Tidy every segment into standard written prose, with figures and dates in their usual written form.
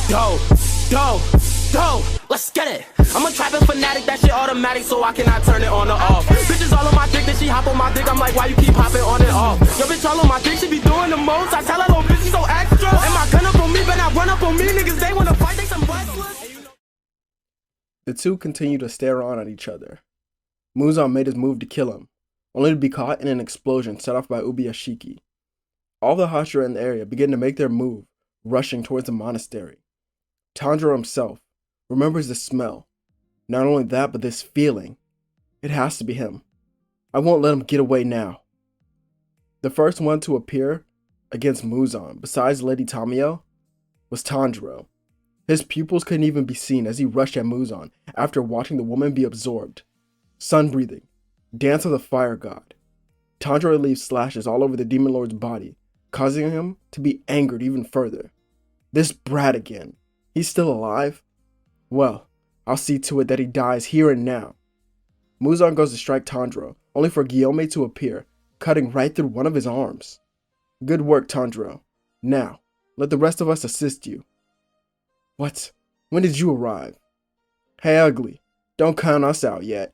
Go, go, go, let's get it. I'm a trapping fanatic, that shit automatic, so I cannot turn it on or off. Bitches all on my dick, then she hop on my dick, I'm like, why you keep hopping on and off? Yo, bitch all on my dick, she be doing the most. I tell her, little bitch, she so extra. And my gun up on me, but not run up on me. Niggas, they wanna fight, they some wrestlers. The two continue to stare on at each other. Muzan made his move to kill him, only to be caught in an explosion set off by Ubuyashiki. All the Hashira in the area begin to make their move, rushing towards the monastery. Tanjiro himself remembers the smell. Not only that, but this feeling. It has to be him. I won't let him get away now. The first one to appear against Muzan, besides Lady Tamayo, was Tanjiro. His pupils couldn't even be seen as he rushed at Muzan after watching the woman be absorbed. Sun breathing, dance of the fire god. Tanjiro leaves slashes all over the demon lord's body, causing him to be angered even further. This brat again. He's still alive? Well, I'll see to it that he dies here and now. Muzan goes to strike Tanjiro, only for Guillaume to appear, cutting right through one of his arms. Good work, Tanjiro. Now, let the rest of us assist you. What? When did you arrive? Hey, ugly. Don't count us out yet.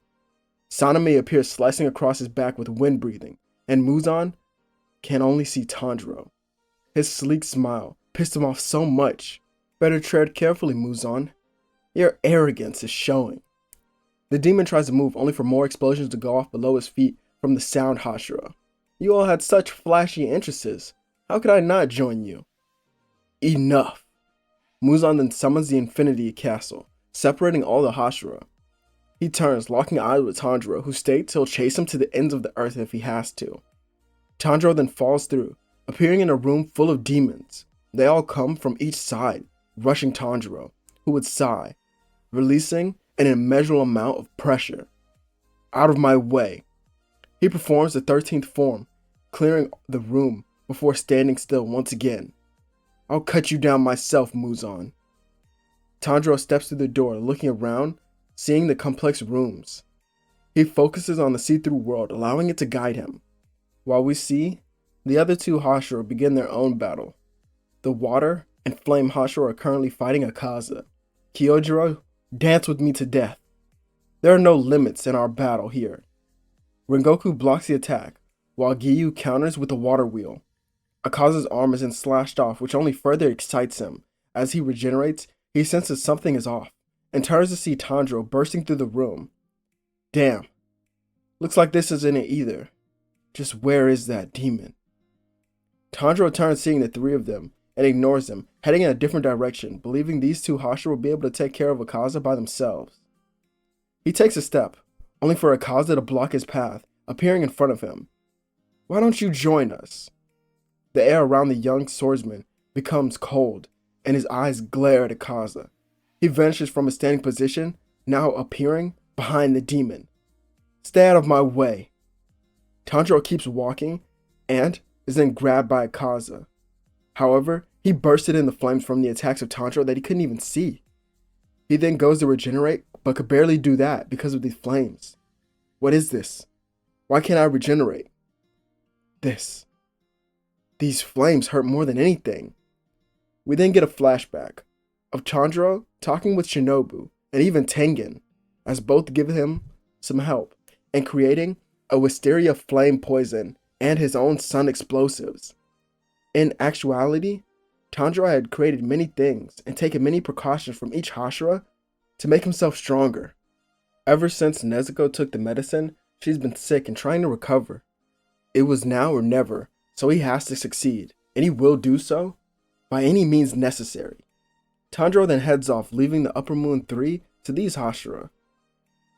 Saname appears slicing across his back with wind breathing, and Muzan can only see Tanjiro. His sleek smile pissed him off so much. Better tread carefully, Muzan. Your arrogance is showing. The demon tries to move, only for more explosions to go off below his feet from the sound Hashira. You all had such flashy interests. How could I not join you? Enough. Muzan then summons the Infinity Castle, separating all the Hashira. He turns, locking eyes with Tanjiro, who states he'll chase him to the ends of the earth if he has to. Tanjiro then falls through, appearing in a room full of demons. They all come from each side, rushing Tanjiro, who would sigh, releasing an immeasurable amount of pressure. Out of my way. He performs the 13th form, clearing the room before standing still once again. I'll cut you down myself, Muzan. Tanjiro steps through the door, looking around, seeing the complex rooms. He focuses on the see-through world, allowing it to guide him. While we see, the other two Hashira begin their own battle. The water and flame Hashira are currently fighting Akaza. Kyojiro, dance with me to death. There are no limits in our battle here. Rengoku blocks the attack, while Giyu counters with the water wheel. Akaza's arm is then slashed off, which only further excites him. As he regenerates, he senses something is off, and turns to see Tanjiro bursting through the room. Damn. Looks like this isn't it either. Just where is that demon? Tanjiro turns seeing the three of them, and ignores them, heading in a different direction, believing these two Hashira will be able to take care of Akaza by themselves. He takes a step, only for Akaza to block his path, appearing in front of him. Why don't you join us? The air around the young swordsman becomes cold, and his eyes glare at Akaza. He vanishes from his standing position, now appearing behind the demon. Stay out of my way. Tanjiro keeps walking, and is then grabbed by Akaza. However, he bursted in the flames from the attacks of Tanjiro that he couldn't even see. He then goes to regenerate, but could barely do that because of these flames. What is this? Why can't I regenerate? These flames hurt more than anything. We then get a flashback of Tanjiro talking with Shinobu and even Tengen, as both give him some help in creating a wisteria flame poison and his own sun explosives. In actuality, Tanjiro had created many things and taken many precautions from each Hashira to make himself stronger. Ever since Nezuko took the medicine, she's been sick and trying to recover. It was now or never, so he has to succeed, and he will do so by any means necessary. Tanjiro then heads off, leaving the Upper Moon 3 to these Hashira.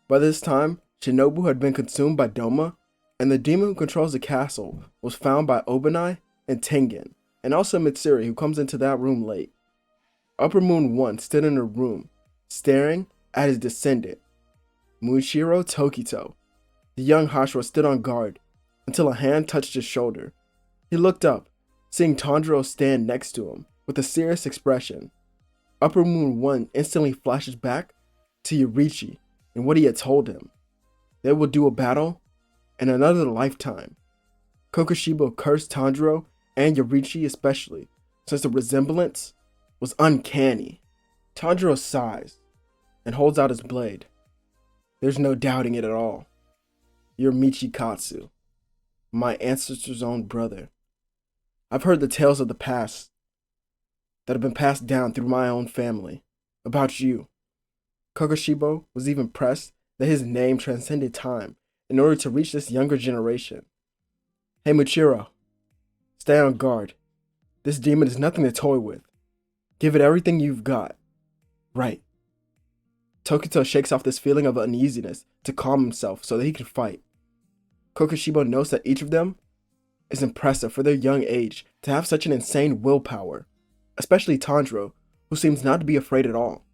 By this time, Shinobu had been consumed by Doma, and the demon who controls the castle was found by Obanai and Tengen, and also Mitsuri, who comes into that room late. Upper Moon 1 stood in her room, staring at his descendant, Muichiro Tokito. The young Hashira stood on guard until a hand touched his shoulder. He looked up, seeing Tanjiro stand next to him with a serious expression. Upper Moon 1 instantly flashes back to Yoriichi and what he had told him. They will do a battle in another lifetime. Kokushibo cursed Tanjiro and Yoriichi especially, since the resemblance was uncanny. Tanjiro sighs and holds out his blade. There's no doubting it at all. You're Michikatsu, my ancestor's own brother. I've heard the tales of the past that have been passed down through my own family about you. Kokushibo was even pressed that his name transcended time in order to reach this younger generation. Hey Muchiro, stay on guard. This demon is nothing to toy with. Give it everything you've got. Right. Tokito shakes off this feeling of uneasiness to calm himself so that he can fight. Kokushibo knows that each of them is impressive for their young age to have such an insane willpower, especially Tanjiro, who seems not to be afraid at all.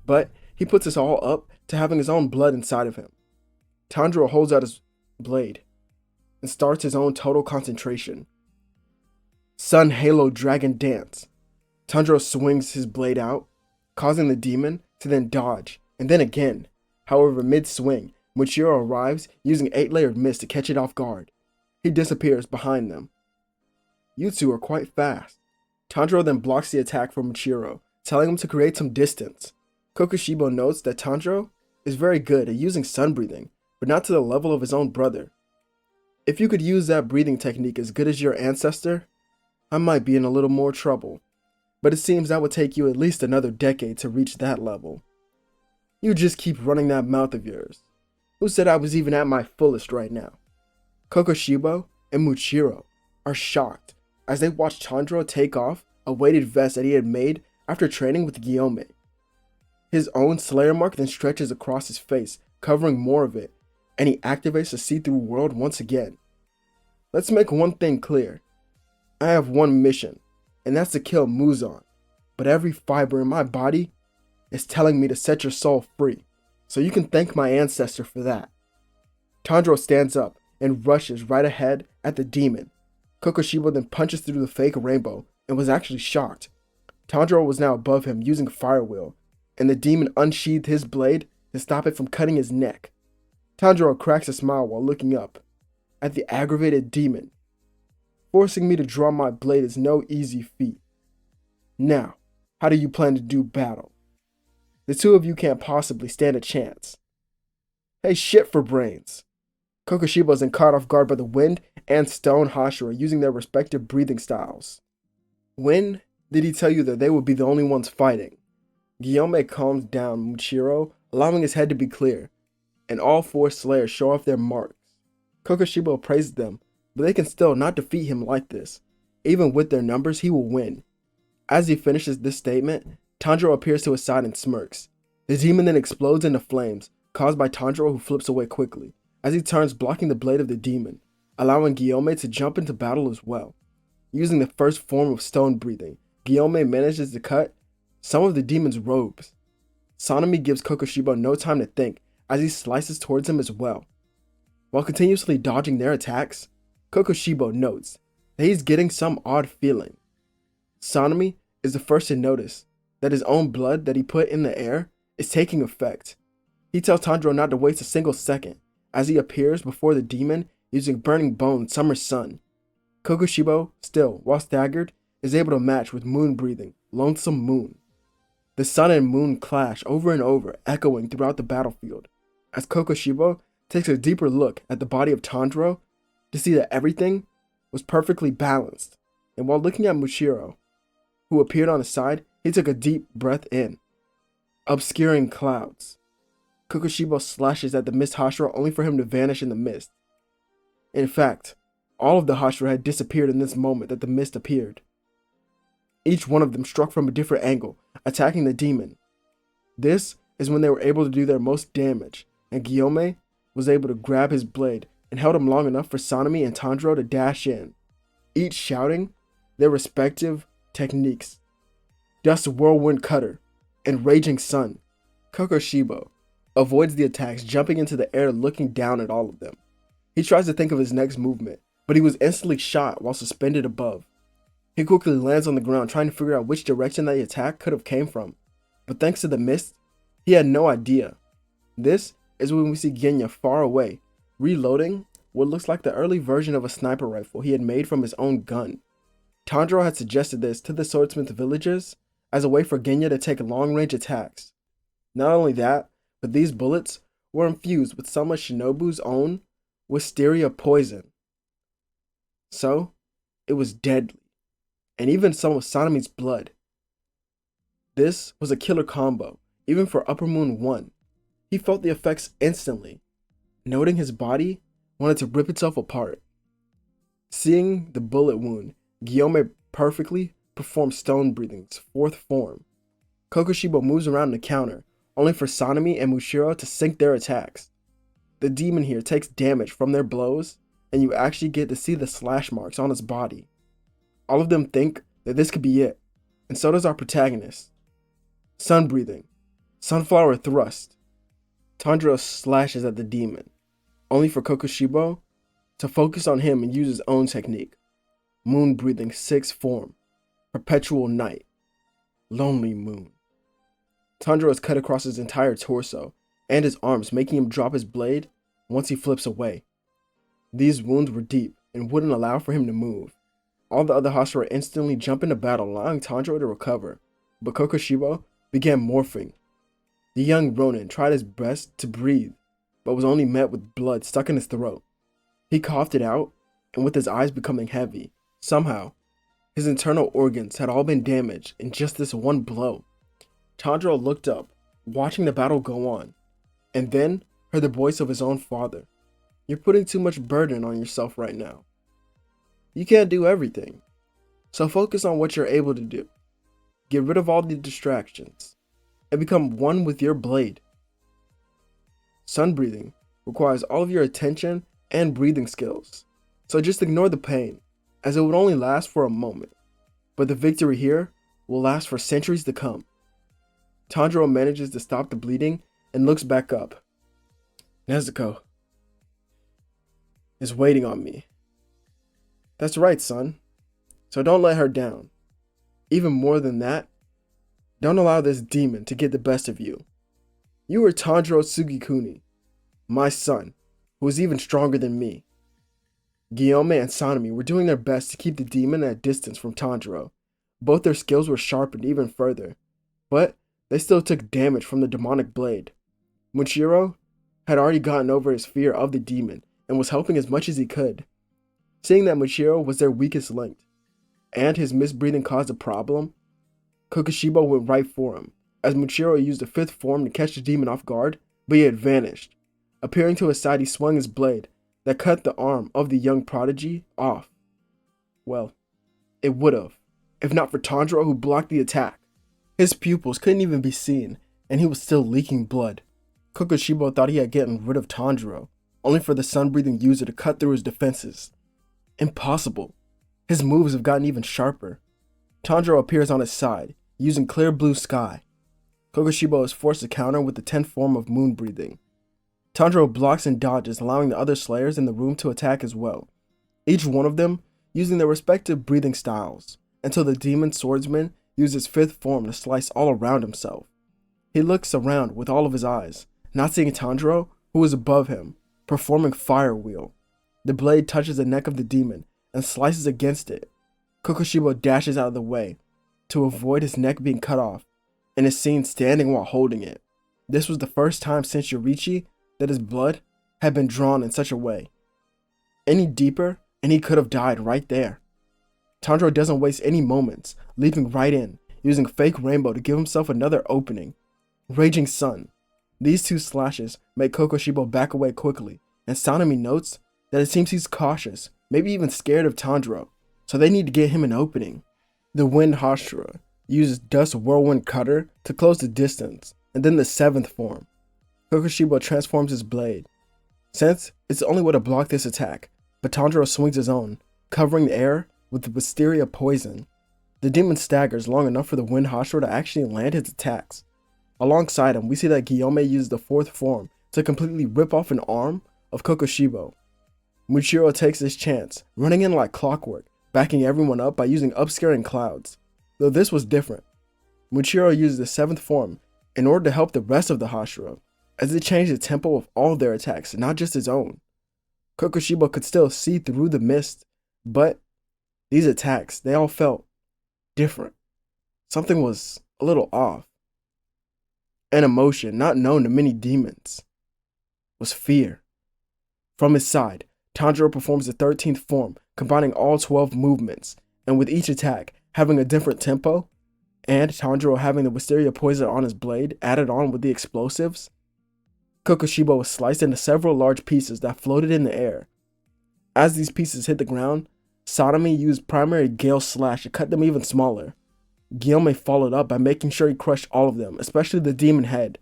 But he puts this all up to having his own blood inside of him. Tanjiro holds out his blade and starts his own total concentration. Sun Halo Dragon Dance. Tanjiro swings his blade out, causing the demon to then dodge, and then again. However, mid-swing, Muchiro arrives using 8-layered mist to catch it off guard. He disappears behind them. You two are quite fast. Tanjiro then blocks the attack from Muchiro, telling him to create some distance. Kokushibo notes that Tanjiro is very good at using sun breathing, but not to the level of his own brother. If you could use that breathing technique as good as your ancestor, I might be in a little more trouble. But it seems that would take you at least another decade to reach that level. You just keep running that mouth of yours. Who said I was even at my fullest right now? Kokushibo and Muchiro are shocked as they watch Tanjiro take off a weighted vest that he had made after training with Gyome. His own Slayer mark then stretches across his face, covering more of it, and he activates the see-through world once again. Let's make one thing clear. I have one mission, and that's to kill Muzan, but every fiber in my body is telling me to set your soul free, so you can thank my ancestor for that. Tanjiro stands up and rushes right ahead at the demon. Kokushibo then punches through the fake rainbow and was actually shocked. Tanjiro was now above him using Fire Wheel, and the demon unsheathed his blade to stop it from cutting his neck. Tanjiro cracks a smile while looking up at the aggravated demon. Forcing me to draw my blade is no easy feat. Now, how do you plan to do battle? The two of you can't possibly stand a chance. Hey, shit for brains. Kokushibo's then caught off guard by the Wind and Stone Hashira using their respective breathing styles. When did he tell you that they would be the only ones fighting? Gyome calms down Muchiro, allowing his head to be clear, and all four Slayers show off their marks. Kokushibo praises them, but they can still not defeat him like this. Even with their numbers, he will win. As he finishes this statement, Tanjiro appears to his side and smirks. The demon then explodes into flames, caused by Tanjiro, who flips away quickly, as he turns, blocking the blade of the demon, allowing Gyome to jump into battle as well. Using the first form of stone breathing, Gyome manages to cut some of the demon's robes. Sanemi gives Kokushibo no time to think as he slices towards him as well. While continuously dodging their attacks, Kokushibo notes that he's getting some odd feeling. Sanemi is the first to notice that his own blood that he put in the air is taking effect. He tells Tanjiro not to waste a single second as he appears before the demon using Burning Bone Summer Sun. Kokushibo, still, while staggered, is able to match with moon breathing, Lonesome Moon. The sun and moon clash over and over, echoing throughout the battlefield, as Kokushibo takes a deeper look at the body of Tanjiro to see that everything was perfectly balanced, and while looking at Muchiro, who appeared on his side, he took a deep breath in. Obscuring clouds. Kokushibo slashes at the Mist Hashira only for him to vanish in the mist. In fact, all of the Hashira had disappeared in this moment that the mist appeared. Each one of them struck from a different angle, attacking the demon. This is when they were able to do their most damage, and Gyome was able to grab his blade and held him long enough for Sanemi and Tanjiro to dash in, each shouting their respective techniques. Dust Whirlwind Cutter and Raging Sun. Kokushibo avoids the attacks, jumping into the air looking down at all of them. He tries to think of his next movement, but he was instantly shot while suspended above. He quickly lands on the ground trying to figure out which direction the attack could have came from, but thanks to the mist, he had no idea. This is when we see Genya far away, reloading what looks like the early version of a sniper rifle he had made from his own gun. Tanjiro had suggested this to the swordsmith villagers as a way for Genya to take long-range attacks. Not only that, but these bullets were infused with some of Shinobu's own wisteria poison. So, it was deadly, and even some of Sanemi's blood. This was a killer combo, even for Upper Moon 1. He felt the effects instantly, noting his body wanted to rip itself apart. Seeing the bullet wound, Guillaume perfectly performed Stone Breathing's 4th form. Kokushibo moves around the counter, only for Sanemi and Mushiro to sink their attacks. The demon here takes damage from their blows, and you actually get to see the slash marks on his body. All of them think that this could be it, and so does our protagonist. Sun Breathing, Sunflower Thrust. Tanjiro slashes at the demon, only for Kokushibo to focus on him and use his own technique. Moon Breathing 6th form, Perpetual Night, Lonely Moon. Tanjiro is cut across his entire torso and his arms, making him drop his blade once he flips away. These wounds were deep and wouldn't allow for him to move. All the other Hashira instantly jump into battle, allowing Tanjiro to recover, but Kokushibo began morphing. The young Ronin tried his best to breathe, but was only met with blood stuck in his throat. He coughed it out, and with his eyes becoming heavy, somehow, his internal organs had all been damaged in just this one blow. Tanjiro looked up, watching the battle go on, and then heard the voice of his own father. You're putting too much burden on yourself right now. You can't do everything, so focus on what you're able to do. Get rid of all the distractions, and become one with your blade. Sun breathing requires all of your attention and breathing skills, so just ignore the pain, as it would only last for a moment, but the victory here will last for centuries to come. Tanjiro manages to stop the bleeding and looks back up. Nezuko is waiting on me. That's right, son. So don't let her down. Even more than that, don't allow this demon to get the best of you. You are Tanjiro Tsukigikuni, my son, who is even stronger than me. Guillaume and Sanemi were doing their best to keep the demon at a distance from Tanjiro. Both their skills were sharpened even further, but they still took damage from the demonic blade. Mushiro had already gotten over his fear of the demon and was helping as much as he could. Seeing that Mushiro was their weakest link, and his misbreathing caused a problem, Kokushibo went right for him, as Mushiro used the 5th form to catch the demon off guard, but he had vanished. Appearing to his side, he swung his blade that cut the arm of the young prodigy off. Well, it would have, if not for Tanjiro, who blocked the attack. His pupils couldn't even be seen, and he was still leaking blood. Kokushibo thought he had gotten rid of Tanjiro, only for the sun-breathing user to cut through his defenses. Impossible. His moves have gotten even sharper. Tanjiro appears on his side, using clear blue sky. Kokushibo is forced to counter with the 10th form of moon breathing. Tanjiro blocks and dodges, allowing the other slayers in the room to attack as well, each one of them using their respective breathing styles, until the demon swordsman uses 5th form to slice all around himself. He looks around with all of his eyes, not seeing Tanjiro, who is above him, performing Fire Wheel. The blade touches the neck of the demon and slices against it. Kokushibo dashes out of the way to avoid his neck being cut off, and is seen standing while holding it. This was the first time since Yoriichi that his blood had been drawn in such a way. Any deeper, and he could have died right there. Tanjiro doesn't waste any moments, leaping right in, using fake rainbow to give himself another opening. Raging Sun. These two slashes make Kokushibo back away quickly, and Sanemi notes that it seems he's cautious, maybe even scared of Tanjiro, so they need to get him an opening. The Wind Hashira uses Dust Whirlwind Cutter to close the distance, and then the 7th form. Kokushibo transforms his blade, since it's the only way to block this attack, but Tanjiro swings his own, covering the air with the wisteria poison. The demon staggers long enough for the Wind Hashira to actually land his attacks. Alongside him, we see that Guillaume uses the 4th form to completely rip off an arm of Kokushibo. Mushiro takes his chance, running in like clockwork, backing everyone up by using upscaling clouds. Though this was different. Mushiro uses the 7th form in order to help the rest of the Hashira, as it changed the tempo of all their attacks, not just his own. Kokushibo could still see through the mist, but these attacks, they all felt different. something was a little off. An emotion not known to many demons was fear. From his side, Tanjiro performs the 13th form, combining all 12 movements, and with each attack having a different tempo, and Tanjiro having the wisteria poison on his blade added on with the explosives, Kokushibo was sliced into several large pieces that floated in the air. As these pieces hit the ground, Sanemi used primary Gale Slash to cut them even smaller. Guillaume followed up by making sure he crushed all of them, especially the demon head,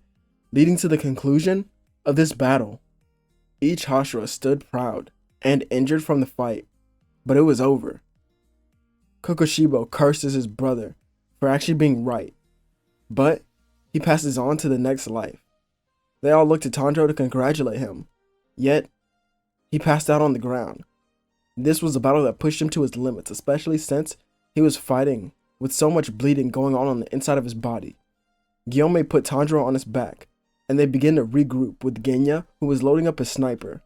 leading to the conclusion of this battle. Each Hashira stood proud and injured from the fight, but it was over. Kokushibo curses his brother for actually being right, but he passes on to the next life. They all looked to Tanjiro to congratulate him, yet he passed out on the ground. This was a battle that pushed him to his limits, especially since he was fighting with so much bleeding going on the inside of his body. Guillaume put Tanjiro on his back, and they began to regroup with Genya, who was loading up his sniper.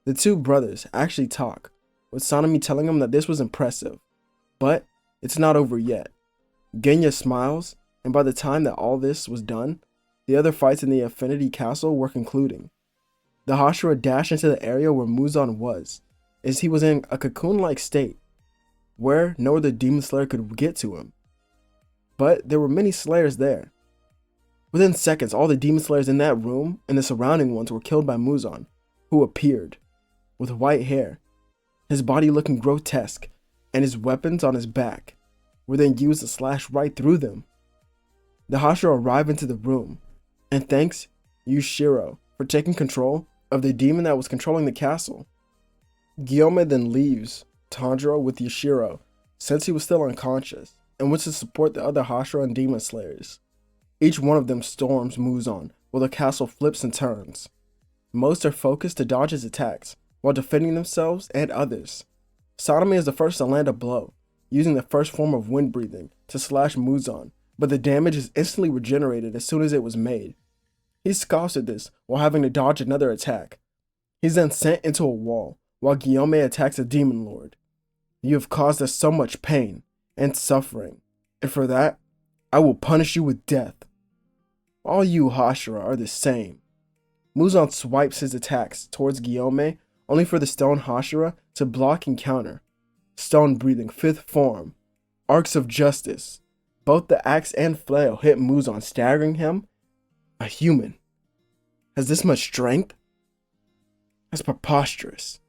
The two brothers actually talk, with Sanemi telling him that this was impressive, but it's not over yet. Genya smiles, and by the time that all this was done, the other fights in the Infinity Castle were concluding. The Hashira dashed into the area where Muzan was, as he was in a cocoon-like state, where no other demon slayer could get to him. But there were many slayers there. Within seconds, all the demon slayers in that room and the surrounding ones were killed by Muzan, who appeared, with white hair, his body looking grotesque, and his weapons on his back were then used to slash right through them. The Hashira arrived into the room, and thanks Yushiro for taking control of the demon that was controlling the castle. Guillaume then leaves Tanjiro with Yushiro, since he was still unconscious, and went to support the other Hashira and demon slayers. Each one of them storms Muzan, while the castle flips and turns. Most are focused to dodge his attacks, while defending themselves and others. Sanemi is the first to land a blow, using the first form of wind breathing to slash Muzan, but the damage is instantly regenerated as soon as it was made. He scoffs at this while having to dodge another attack. He's then sent into a wall, while Guillaume attacks a demon lord. You have caused us so much pain and suffering, and for that, I will punish you with death. All you Hashira are the same. Muzan swipes his attacks towards Guillaume, only for the stone Hashira to block and counter. Stone breathing 5th form. Arcs of justice. Both the axe and flail hit Muzan, staggering him. A human has this much strength? That's preposterous.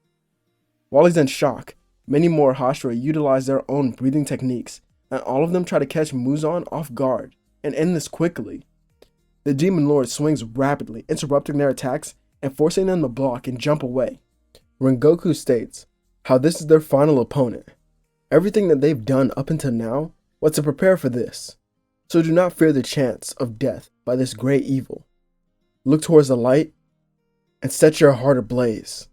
While he's in shock, many more Hashira utilize their own breathing techniques, and all of them try to catch Muzan off guard and end this quickly. The Demon Lord swings rapidly, interrupting their attacks and forcing them to block and jump away. Rengoku states how this is their final opponent. Everything that they've done up until now was to prepare for this. So do not fear the chance of death by this great evil. Look towards the light and set your heart ablaze.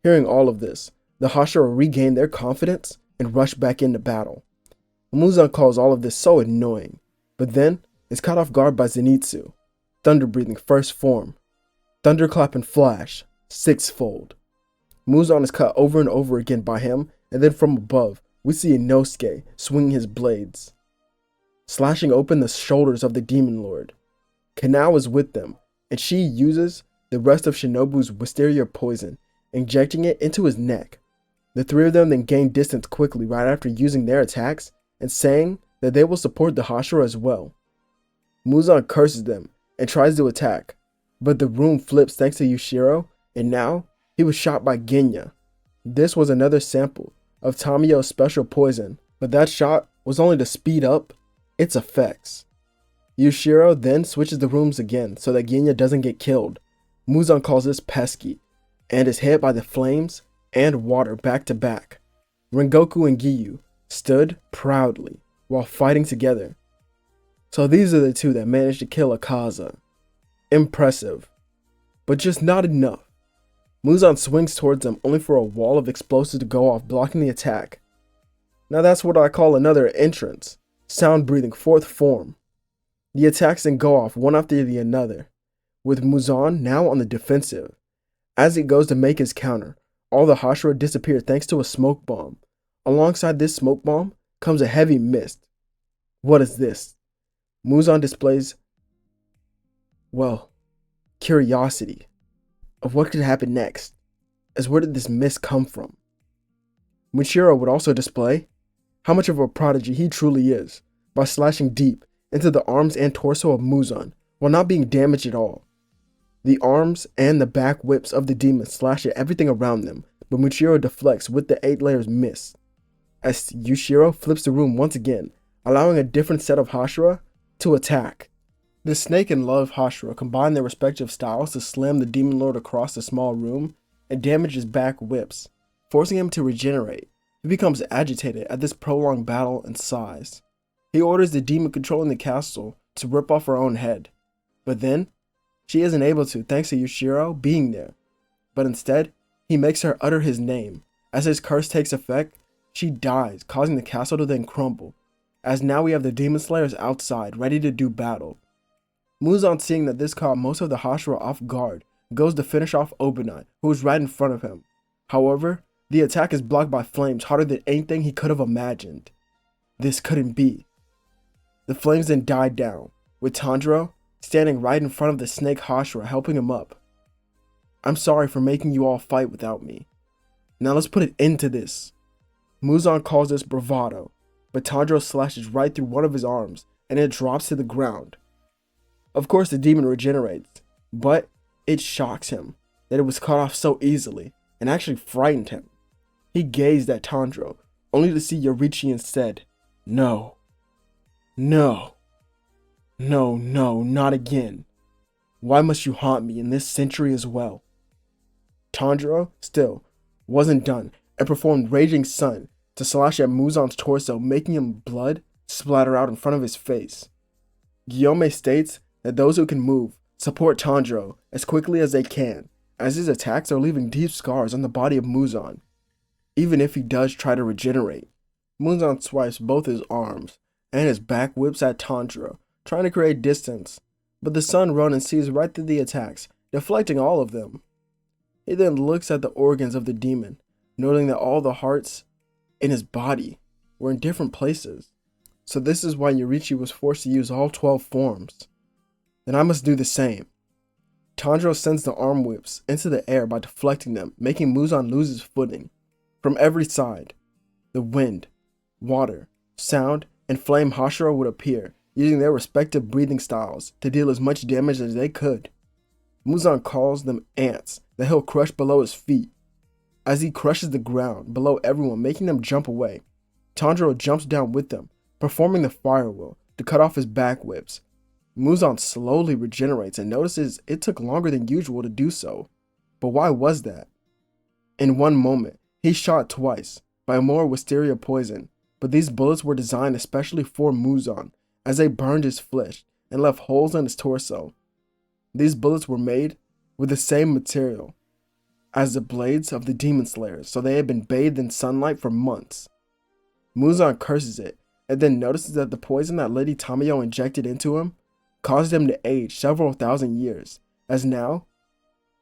Hearing all of this, the Hashira regain their confidence and rush back into battle. Muzan calls all of this so annoying, but then is caught off guard by Zenitsu. Thunder breathing 1st form. Thunderclap and flash, 6-fold. Muzan is cut over and over again by him, and then from above, we see Inosuke swinging his blades, slashing open the shoulders of the Demon Lord. Kanao is with them, and she uses the rest of Shinobu's wisteria poison, injecting it into his neck. The three of them then gain distance quickly right after using their attacks, and saying that they will support the Hashira as well. Muzan curses them and tries to attack, but the room flips thanks to Yushiro, and now he was shot by Genya. This was another sample of Tamiyo's special poison, but that shot was only to speed up its effects. Yushiro then switches the rooms again so that Genya doesn't get killed. Muzan calls this pesky, and is hit by the flames and water back to back. Rengoku and Giyu stood proudly while fighting together. So these are the two that managed to kill Akaza. Impressive, but just not enough. Muzan swings towards them only for a wall of explosives to go off, blocking the attack. Now that's what I call another entrance. Sound breathing 4th form. The attacks then go off one after the another, with Muzan now on the defensive. As he goes to make his counter, all the Hashira disappear thanks to a smoke bomb. Alongside this smoke bomb comes a heavy mist. What is this? Muzan displays, well, curiosity of what could happen next, as where did this mist come from? Muichiro would also display how much of a prodigy he truly is by slashing deep into the arms and torso of Muzan while not being damaged at all. The arms and the back whips of the demon slash at everything around them, but Muichiro deflects with the 8 layers miss. As Yushiro flips the room once again, allowing a different set of Hashira to attack. The snake and love Hashira combine their respective styles to slam the demon lord across the small room and damage his back whips, forcing him to regenerate. He becomes agitated at this prolonged battle and sighs. He orders the demon controlling the castle to rip off her own head, but then she isn't able to thanks to Yushiro being there. But instead, he makes her utter his name. As his curse takes effect, she dies, causing the castle to then crumble, as now we have the demon slayers outside, ready to do battle. Muzan, seeing that this caught most of the Hashira off guard, goes to finish off Obinai, who is right in front of him. However, the attack is blocked by flames hotter than anything he could have imagined. This couldn't be. The flames then died down, with Tanjiro standing right in front of the snake Hashira helping him up. I'm sorry for making you all fight without me. Now let's put an end to this. Muzan calls this bravado, but Tanjiro slashes right through one of his arms and it drops to the ground. Of course the demon regenerates, but it shocks him that it was cut off so easily and actually frightened him. He gazed at Tanjiro, only to see Yoriichi instead. No. No. No, no, not again. Why must you haunt me in this century as well? Tanjiro, still, wasn't done and performed Raging Sun to slash at Muzan's torso, making him blood splatter out in front of his face. Guillaume states that those who can move support Tanjiro as quickly as they can, as his attacks are leaving deep scars on the body of Muzan. Even if he does try to regenerate, Muzan swipes both his arms and his back whips at Tanjiro, trying to create distance, but the Sun Ronin sees right through the attacks, deflecting all of them. He then looks at the organs of the demon, noting that all the hearts in his body were in different places. So this is why Yoriichi was forced to use all 12 forms. Then I must do the same. Tanjiro sends the arm whips into the air by deflecting them, making Muzan lose his footing. From every side, the wind, water, sound, and flame Hashira would appear, using their respective breathing styles to deal as much damage as they could. Muzan calls them ants that he'll crush below his feet. As he crushes the ground below everyone, making them jump away, Tanjiro jumps down with them, performing the fire wheel to cut off his back whips. Muzan slowly regenerates and notices it took longer than usual to do so. But why was that? In one moment, he shot twice by more wisteria poison, but these bullets were designed especially for Muzan, as they burned his flesh and left holes in his torso. These bullets were made with the same material as the blades of the demon slayers, so they had been bathed in sunlight for months. Muzan curses it, and then notices that the poison that Lady Tamayo injected into him caused him to age several thousand years, as now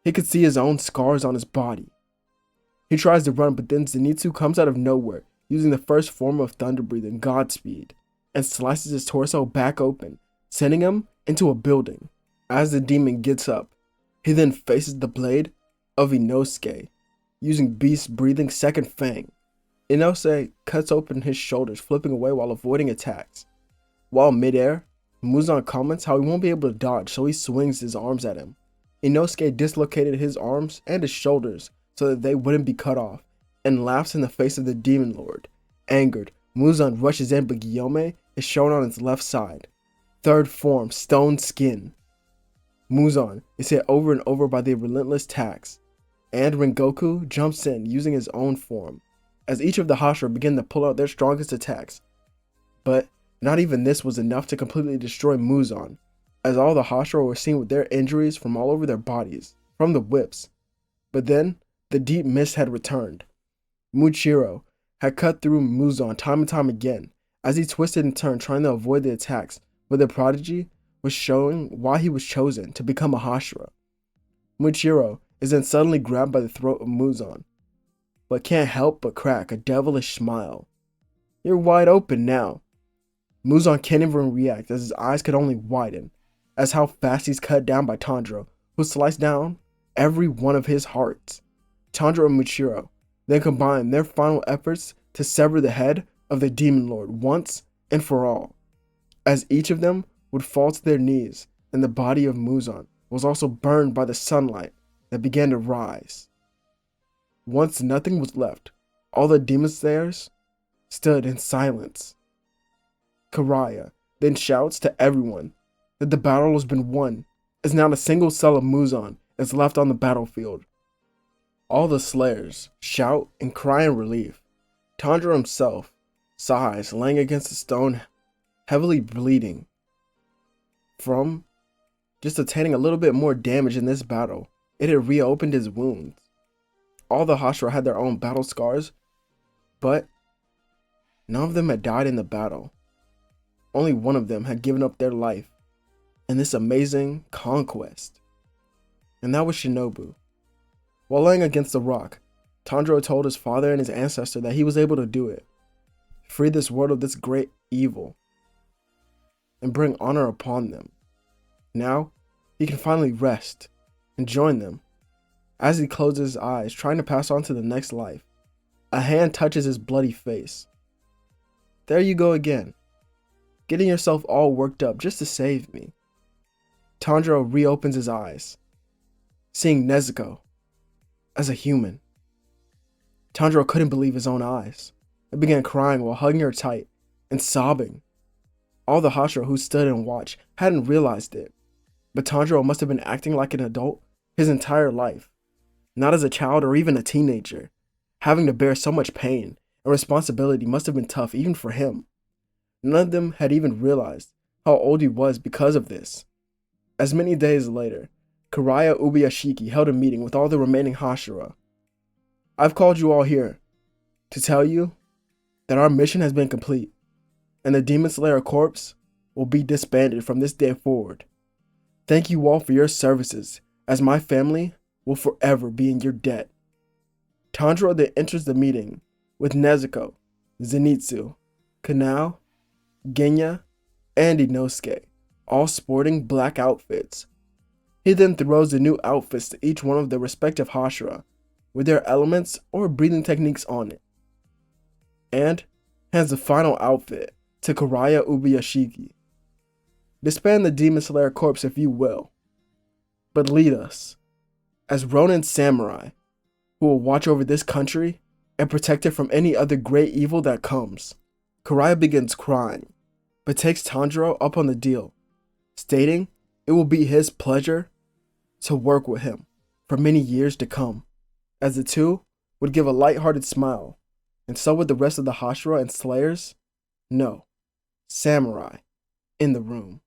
he could see his own scars on his body. He tries to run, but then Zenitsu comes out of nowhere, using the first form of thunder breathing, Godspeed, and slices his torso back open, sending him into a building. As the demon gets up, he then faces the blade of Inosuke, using beast breathing second fang. Inosuke cuts open his shoulders, flipping away while avoiding attacks. While midair, Muzan comments how he won't be able to dodge, so he swings his arms at him. Inosuke dislocated his arms and his shoulders so that they wouldn't be cut off, and laughs in the face of the demon lord. Angered, Muzan rushes in, but Guillaume is shown on his left side. Third form, Stone Skin. Muzan is hit over and over by the relentless attacks, and Rengoku jumps in using his own form, as each of the Hashira begin to pull out their strongest attacks. But not even this was enough to completely destroy Muzan, as all the Hashira were seen with their injuries from all over their bodies, from the whips. But then, the deep mist had returned. Muichiro had cut through Muzan time and time again, as he twisted and turned trying to avoid the attacks, but the prodigy was showing why he was chosen to become a Hashira. Muichiro is then suddenly grabbed by the throat of Muzan, but can't help but crack a devilish smile. You're wide open now. Muzan can't even react as his eyes could only widen as how fast he's cut down by Tanjiro, who sliced down every one of his hearts. Tanjiro and Michiro then combined their final efforts to sever the head of the Demon Lord once and for all, as each of them would fall to their knees, and the body of Muzan was also burned by the sunlight that began to rise. Once nothing was left, all the demon slayers stood in silence. Karaya then shouts to everyone that the battle has been won, as not a single cell of Muzan is left on the battlefield. All the slayers shout and cry in relief. Tanjiro himself sighs, laying against the stone, heavily bleeding from just attaining a little bit more damage in this battle. It had reopened his wounds. All the Hashira had their own battle scars, but none of them had died in the battle. Only one of them had given up their life in this amazing conquest, and that was Shinobu. While laying against the rock, Tanjiro told his father and his ancestor that he was able to do it, free this world of this great evil, and bring honor upon them. Now, he can finally rest and join them. As he closes his eyes, trying to pass on to the next life, a hand touches his bloody face. There you go again, getting yourself all worked up just to save me. Tanjiro reopens his eyes, seeing Nezuko as a human. Tanjiro couldn't believe his own eyes and began crying while hugging her tight and sobbing. All the Hashira who stood and watched hadn't realized it, but Tanjiro must have been acting like an adult his entire life, not as a child or even a teenager. Having to bear so much pain and responsibility must have been tough even for him. None of them had even realized how old he was because of this. As many days later, Karaya Ubuyashiki held a meeting with all the remaining Hashira. I've called you all here to tell you that our mission has been complete, and the Demon Slayer Corps will be disbanded from this day forward. Thank you all for your services, as my family will forever be in your debt. Tanjiro then enters the meeting with Nezuko, Zenitsu, Kanao, Genya, and Inosuke, all sporting black outfits. He then throws the new outfits to each one of their respective Hashira, with their elements or breathing techniques on it, and hands the final outfit to Karaya Ubuyashiki. Disband the Demon Slayer Corps if you will, but lead us as Ronin samurai who will watch over this country and protect it from any other great evil that comes. Karaya begins crying, but takes Tanjiro up on the deal, stating it will be his pleasure to work with him for many years to come, as the two would give a light-hearted smile, and so would the rest of the Hashira and Slayers. No, samurai in the room.